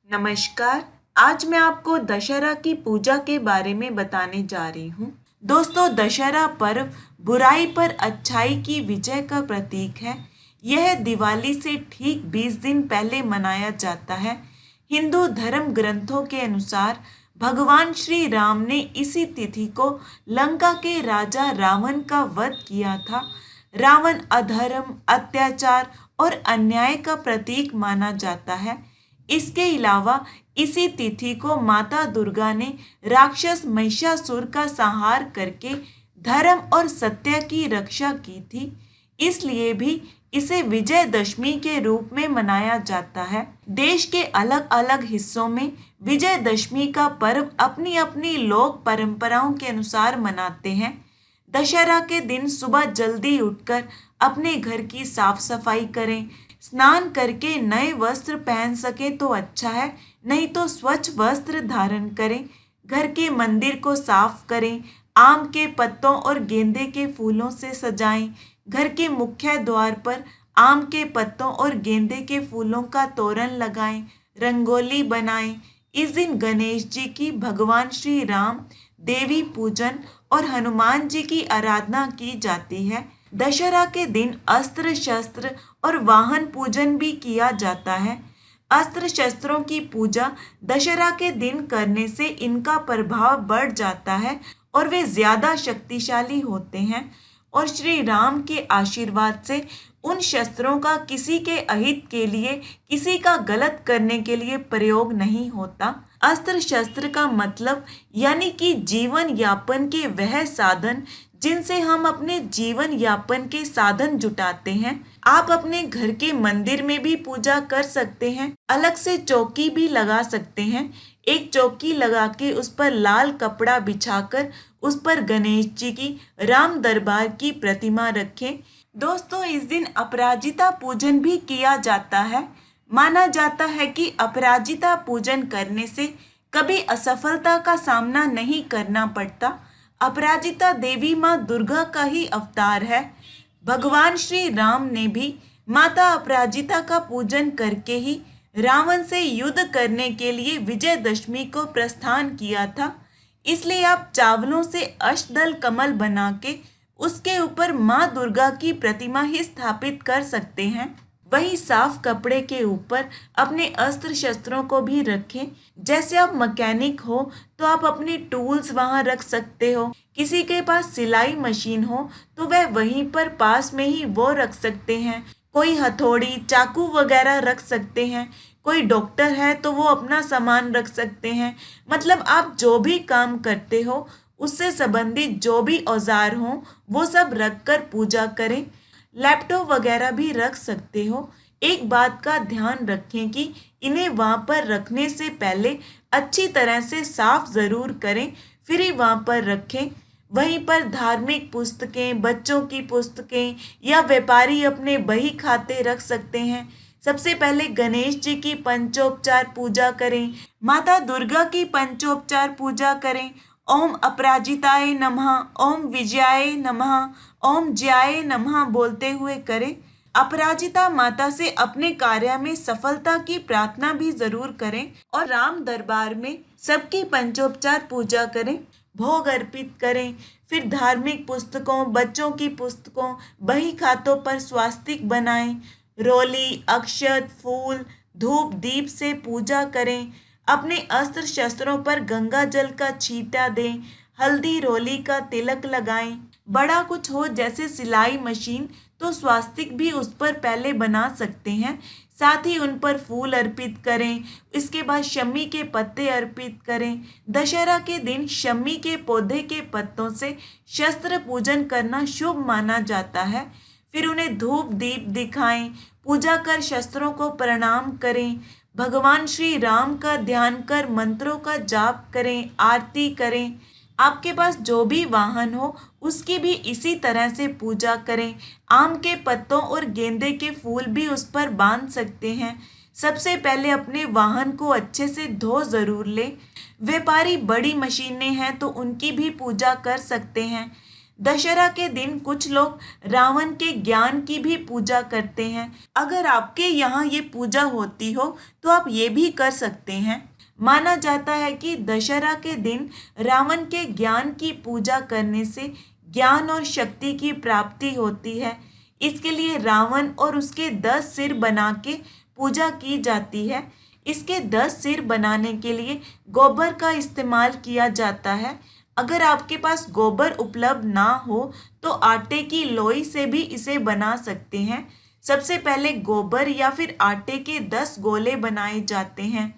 नमस्कार। आज मैं आपको दशहरा की पूजा के बारे में बताने जा रही हूँ। दोस्तों, दशहरा पर्व बुराई पर अच्छाई की विजय का प्रतीक है। यह दिवाली से ठीक 20 दिन पहले मनाया जाता है। हिंदू धर्म ग्रंथों के अनुसार भगवान श्री राम ने इसी तिथि को लंका के राजा रावण का वध किया था। रावण अधर्म, अत्याचार और अन्याय का प्रतीक माना जाता है। इसके अलावा इसी तिथि को माता दुर्गा ने राक्षस महिषासुर का संहार करके धर्म और सत्य की रक्षा की थी। इसलिए भी इसे विजयदशमी के रूप में मनाया जाता है। देश के अलग अलग हिस्सों में विजयदशमी का पर्व अपनी अपनी लोक परंपराओं के अनुसार मनाते हैं। दशहरा के दिन सुबह जल्दी उठकर अपने घर की साफ सफाई करें। स्नान करके नए वस्त्र पहन सके तो अच्छा है, नहीं तो स्वच्छ वस्त्र धारण करें। घर के मंदिर को साफ करें। आम के पत्तों और गेंदे के फूलों से सजाएं। घर के मुख्य द्वार पर आम के पत्तों और गेंदे के फूलों का तोरण लगाएं। रंगोली बनाएं। इस दिन गणेश जी की, भगवान श्री राम, देवी पूजन और हनुमान जी की आराधना की जाती है। दशहरा के दिन अस्त्र शस्त्र और वाहन पूजन भी किया जाता है। अस्त्र शस्त्रों की पूजा दशहरा के दिन करने से इनका प्रभाव बढ़ जाता है और वे ज्यादा शक्तिशाली होते हैं, और श्री राम के आशीर्वाद से उन शस्त्रों का किसी के अहित के लिए, किसी का गलत करने के लिए प्रयोग नहीं होता। अस्त्र शस्त्र का मतलब यानी कि जीवन यापन के वह साधन जिनसे हम अपने जीवन यापन के साधन जुटाते हैं। आप अपने घर के मंदिर में भी पूजा कर सकते हैं। अलग से चौकी भी लगा सकते हैं। एक चौकी लगा के उस पर लाल कपड़ा बिछाकर उस पर गणेश जी की, राम दरबार की प्रतिमा रखें। दोस्तों, इस दिन अपराजिता पूजन भी किया जाता है। माना जाता है कि अपराजिता पूजन करने से कभी असफलता का सामना नहीं करना पड़ता। अपराजिता देवी माँ दुर्गा का ही अवतार है। भगवान श्री राम ने भी माता अपराजिता का पूजन करके ही रावण से युद्ध करने के लिए विजयदशमी को प्रस्थान किया था। इसलिए आप चावलों से अष्टदल कमल बना के उसके ऊपर माँ दुर्गा की प्रतिमा ही स्थापित कर सकते हैं। वहीं साफ कपड़े के ऊपर अपने अस्त्र शस्त्रों को भी रखें। जैसे आप मैकेनिक हो तो आप अपने टूल्स वहां रख सकते हो। किसी के पास सिलाई मशीन हो तो वह वहीं पर पास में ही वो रख सकते हैं। कोई हथौड़ी, चाकू वगैरह रख सकते हैं। कोई डॉक्टर है तो वो अपना सामान रख सकते हैं। मतलब आप जो भी काम करते हो उससे संबंधित जो भी औजार हो वो सब रख कर पूजा करें। लैपटॉप वगैरह भी रख सकते हो। एक बात का ध्यान रखें कि इन्हें वहां पर रखने से पहले अच्छी तरह से साफ जरूर करें, फिर ही वहां पर रखें। वहीं पर धार्मिक पुस्तकें, बच्चों की पुस्तकें या व्यापारी अपने बही खाते रख सकते हैं। सबसे पहले गणेश जी की पंचोपचार पूजा करें। माता दुर्गा की पंचोपचार पूजा करें। ओम अपराजिताय नमः, ओम विजयाय नमः, ओम जयाय नमः बोलते हुए करें। अपराजिता माता से अपने कार्य में सफलता की प्रार्थना भी जरूर करें और राम दरबार में सबकी पंचोपचार पूजा करें, भोग अर्पित करें। फिर धार्मिक पुस्तकों, बच्चों की पुस्तकों, बही खातों पर स्वास्तिक बनाएं। रोली, अक्षत, फूल, धूप, दीप से पूजा करें। अपने अस्त्र शस्त्रों पर गंगा जल का छींटा दें। हल्दी रोली का तिलक लगाएं। बड़ा कुछ हो जैसे सिलाई मशीन तो स्वास्तिक भी उस पर पहले बना सकते हैं। साथ ही उन पर फूल अर्पित करें। इसके बाद शमी के पत्ते अर्पित करें। दशहरा के दिन शमी के पौधे के पत्तों से शस्त्र पूजन करना शुभ माना जाता है। फिर उन्हें धूप दीप दिखाएं। पूजा कर शस्त्रों को प्रणाम करें। भगवान श्री राम का ध्यान कर मंत्रों का जाप करें, आरती करें। आपके पास जो भी वाहन हो उसकी भी इसी तरह से पूजा करें। आम के पत्तों और गेंदे के फूल भी उस पर बांध सकते हैं। सबसे पहले अपने वाहन को अच्छे से धो जरूर लें। व्यापारी बड़ी मशीनें हैं तो उनकी भी पूजा कर सकते हैं। दशहरा के दिन कुछ लोग रावण के ज्ञान की भी पूजा करते हैं। अगर आपके यहाँ ये पूजा होती हो तो आप ये भी कर सकते हैं। माना जाता है कि दशहरा के दिन रावण के ज्ञान की पूजा करने से ज्ञान और शक्ति की प्राप्ति होती है। इसके लिए रावण और उसके 10 सिर बना के पूजा की जाती है। इसके 10 सिर बनाने के लिए गोबर का इस्तेमाल किया जाता है। अगर आपके पास गोबर उपलब्ध ना हो तो आटे की लोई से भी इसे बना सकते हैं। सबसे पहले गोबर या फिर आटे के 10 गोले बनाए जाते हैं।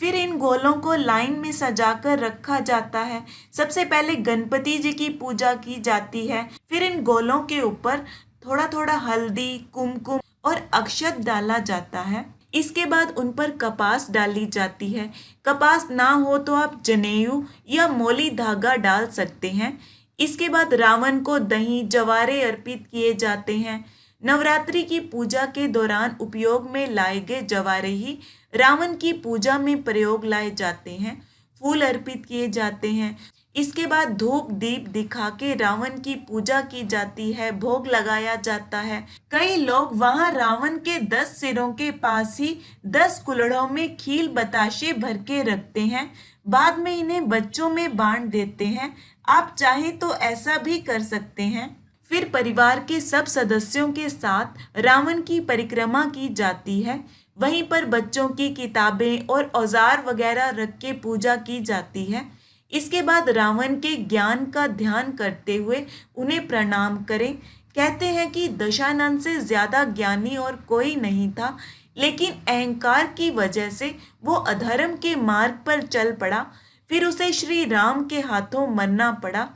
फिर इन गोलों को लाइन में सजाकर रखा जाता है। सबसे पहले गणपति जी की पूजा की जाती है। फिर इन गोलों के ऊपर थोड़ा थोड़ा हल्दी, कुमकुम और अक्षत डाला जाता है। इसके बाद उन पर कपास डाली जाती है। कपास ना हो तो आप जनेऊ या मोली धागा डाल सकते हैं। इसके बाद रावण को दही जवारे अर्पित किए जाते हैं। नवरात्रि की पूजा के दौरान उपयोग में लाए गए जवारे ही रावण की पूजा में प्रयोग लाए जाते हैं। फूल अर्पित किए जाते हैं। इसके बाद धूप दीप दिखा के रावण की पूजा की जाती है, भोग लगाया जाता है। कई लोग वहां रावण के 10 सिरों के पास ही 10 कुल्हड़ों में खील बताशे भर के रखते हैं। बाद में इन्हें बच्चों में बांट देते हैं। आप चाहें तो ऐसा भी कर सकते हैं। फिर परिवार के सब सदस्यों के साथ रावण की परिक्रमा की जाती है। वहीं पर बच्चों की किताबें और औजार वगैरह रख के पूजा की जाती है। इसके बाद रावण के ज्ञान का ध्यान करते हुए उन्हें प्रणाम करें। कहते हैं कि दशानन से ज्यादा ज्ञानी और कोई नहीं था, लेकिन अहंकार की वजह से वो अधर्म के मार्ग पर चल पड़ा। फिर उसे श्री राम के हाथों मरना पड़ा।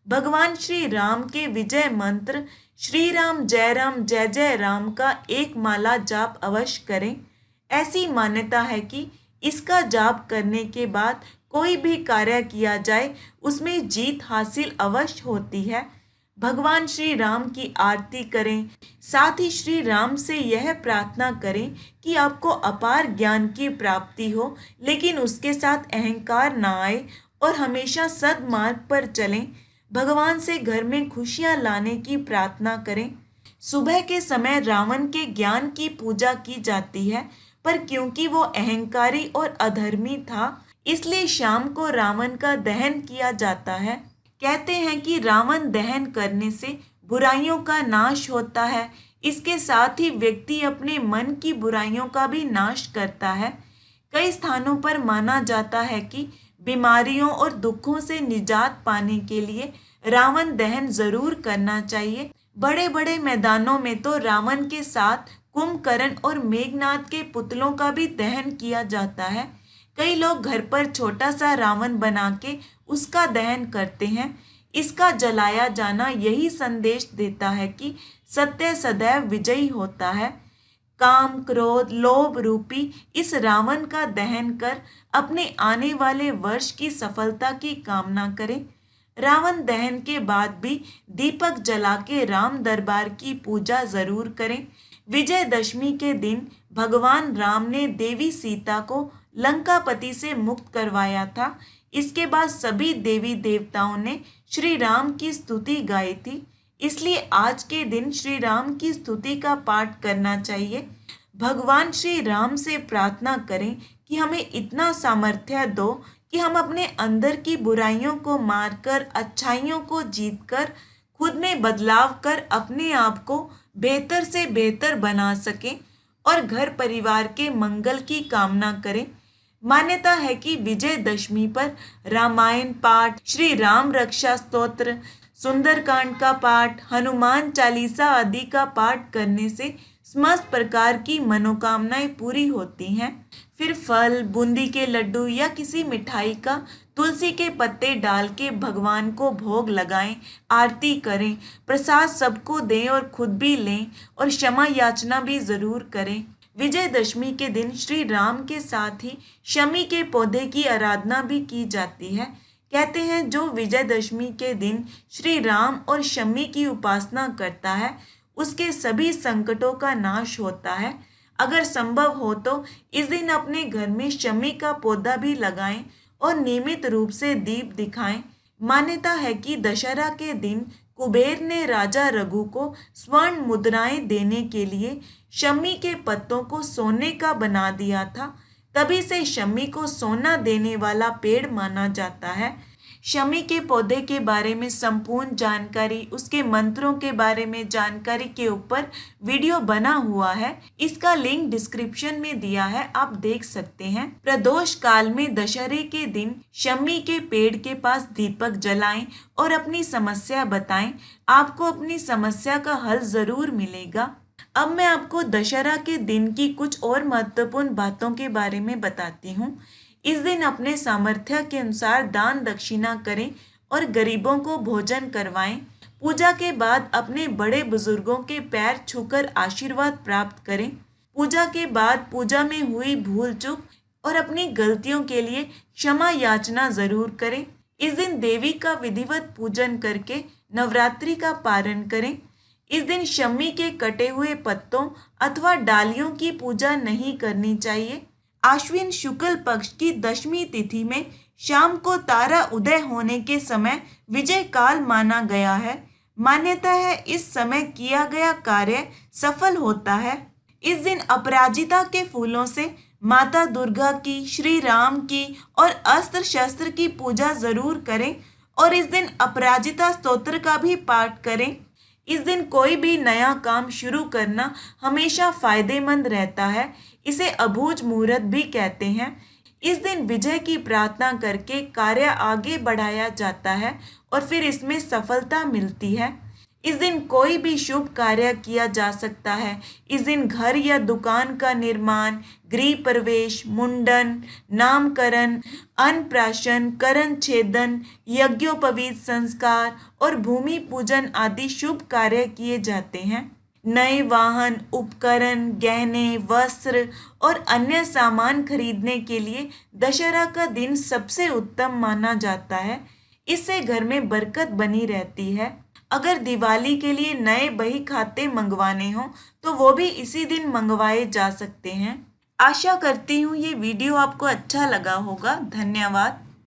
भगवान श्री राम के विजय मंत्र श्री राम जय जय राम का एक माला जाप अवश्य करें। ऐसी मान्यता है कि इसका जाप करने के बाद कोई भी कार्य किया जाए उसमें जीत हासिल अवश्य होती है। भगवान श्री राम की आरती करें। साथ ही श्री राम से यह प्रार्थना करें कि आपको अपार ज्ञान की प्राप्ति हो, लेकिन उसके साथ अहंकार ना आए और हमेशा सद्मार्ग पर चलें। भगवान से घर में खुशियां लाने की प्रार्थना करें। सुबह के समय रावण के ज्ञान की पूजा की जाती है, पर क्योंकि वो अहंकारी और अधर्मी था, इसलिए शाम को रावण का दहन किया जाता है। कहते हैं कि रावण दहन करने से बुराइयों का नाश होता है। इसके साथ ही व्यक्ति अपने मन की बुराइयों का भी नाश करता है। कई स्थानों पर माना जाता है कि बीमारियों और दुखों से निजात पाने के लिए रावण दहन जरूर करना चाहिए। बड़े बड़े मैदानों में तो रावण के साथ कुंभकर्ण और मेघनाद के पुतलों का भी दहन किया जाता है। कई लोग घर पर छोटा सा रावण बना के उसका दहन करते हैं। इसका जलाया जाना यही संदेश देता है कि सत्य सदैव विजयी होता है। काम क्रोध लोभ रूपी इस रावण का दहन कर अपने आने वाले वर्ष की सफलता की कामना करें। रावण दहन के बाद भी दीपक जला के राम दरबार की पूजा जरूर करें। विजयदशमी के दिन भगवान राम ने देवी सीता को लंकापति से मुक्त करवाया था। इसके बाद सभी देवी देवताओं ने श्री राम की स्तुति गाई थी। इसलिए आज के दिन श्री राम की स्तुति का पाठ करना चाहिए। भगवान श्री राम से प्रार्थना करें कि हमें इतना सामर्थ्य दो कि हम अपने अंदर की बुराइयों को मारकर अच्छाइयों को जीतकर खुद में बदलाव कर अपने आप को बेहतर से बेहतर बना सकें और घर परिवार के मंगल की कामना करें। मान्यता है कि विजयदशमी पर रामायण पाठ, श्री राम रक्षा स्तोत्र, सुंदरकांड का पाठ, हनुमान चालीसा आदि का पाठ करने से समस्त प्रकार की मनोकामनाएं पूरी होती हैं। फिर फल, बूंदी के लड्डू या किसी मिठाई का तुलसी के पत्ते डाल के भगवान को भोग लगाएं, आरती करें, प्रसाद सबको दें और खुद भी लें और क्षमा याचना भी जरूर करें। विजयदशमी के दिन श्री राम के साथ ही शमी के पौधे की आराधना भी की जाती है। कहते हैं जो विजयदशमी के दिन श्री राम और शमी की उपासना करता है उसके सभी संकटों का नाश होता है। अगर संभव हो तो इस दिन अपने घर में शमी का पौधा भी लगाएं और नियमित रूप से दीप दिखाएं। मान्यता है कि दशहरा के दिन कुबेर ने राजा रघु को स्वर्ण मुद्राएं देने के लिए शमी के पत्तों को सोने का बना दिया था। तभी से शमी को सोना देने वाला पेड़ माना जाता है। शमी के पौधे के बारे में संपूर्ण जानकारी, उसके मंत्रों के बारे में जानकारी के ऊपर वीडियो बना हुआ है। इसका लिंक डिस्क्रिप्शन में दिया है, आप देख सकते हैं। प्रदोष काल में दशहरे के दिन शमी के पेड़ के पास दीपक जलाएं और अपनी समस्या बताएं। आपको अपनी समस्या का हल जरूर मिलेगा। अब मैं आपको दशहरा के दिन की कुछ और महत्वपूर्ण बातों के बारे में बताती हूँ। इस दिन अपने सामर्थ्य के अनुसार दान दक्षिणा करें और गरीबों को भोजन करवाएं। पूजा के बाद अपने बड़े बुजुर्गों के पैर छूकर आशीर्वाद प्राप्त करें। पूजा के बाद पूजा में हुई भूल चूक और अपनी गलतियों के लिए क्षमा याचना जरूर करें। इस दिन देवी का विधिवत पूजन करके नवरात्रि का पारण करें। इस दिन शमी के कटे हुए पत्तों अथवा डालियों की पूजा नहीं करनी चाहिए। आश्विन शुक्ल पक्ष की दशमी तिथि में शाम को तारा उदय होने के समय विजय काल माना गया है। मान्यता है इस समय किया गया कार्य सफल होता है। इस दिन अपराजिता के फूलों से माता दुर्गा की, श्री राम की और अस्त्र शस्त्र की पूजा जरूर करें और इस दिन अपराजिता स्तोत्र का भी पाठ करें। इस दिन कोई भी नया काम शुरू करना हमेशा फायदेमंद रहता है। इसे अबूझ मुहूर्त भी कहते हैं। इस दिन विजय की प्रार्थना करके कार्य आगे बढ़ाया जाता है और फिर इसमें सफलता मिलती है। इस दिन कोई भी शुभ कार्य किया जा सकता है। इस दिन घर या दुकान का निर्माण, गृह प्रवेश, मुंडन, नामकरण, अन्नप्राशन, करण छेदन, यज्ञोपवीत संस्कार और भूमि पूजन आदि शुभ कार्य किए जाते हैं। नए वाहन, उपकरण, गहने, वस्त्र और अन्य सामान खरीदने के लिए दशहरा का दिन सबसे उत्तम माना जाता है। इससे घर में बरकत बनी रहती है। अगर दिवाली के लिए नए बही खाते मंगवाने हो तो वो भी इसी दिन मंगवाए जा सकते हैं। आशा करती हूँ ये वीडियो आपको अच्छा लगा होगा। धन्यवाद।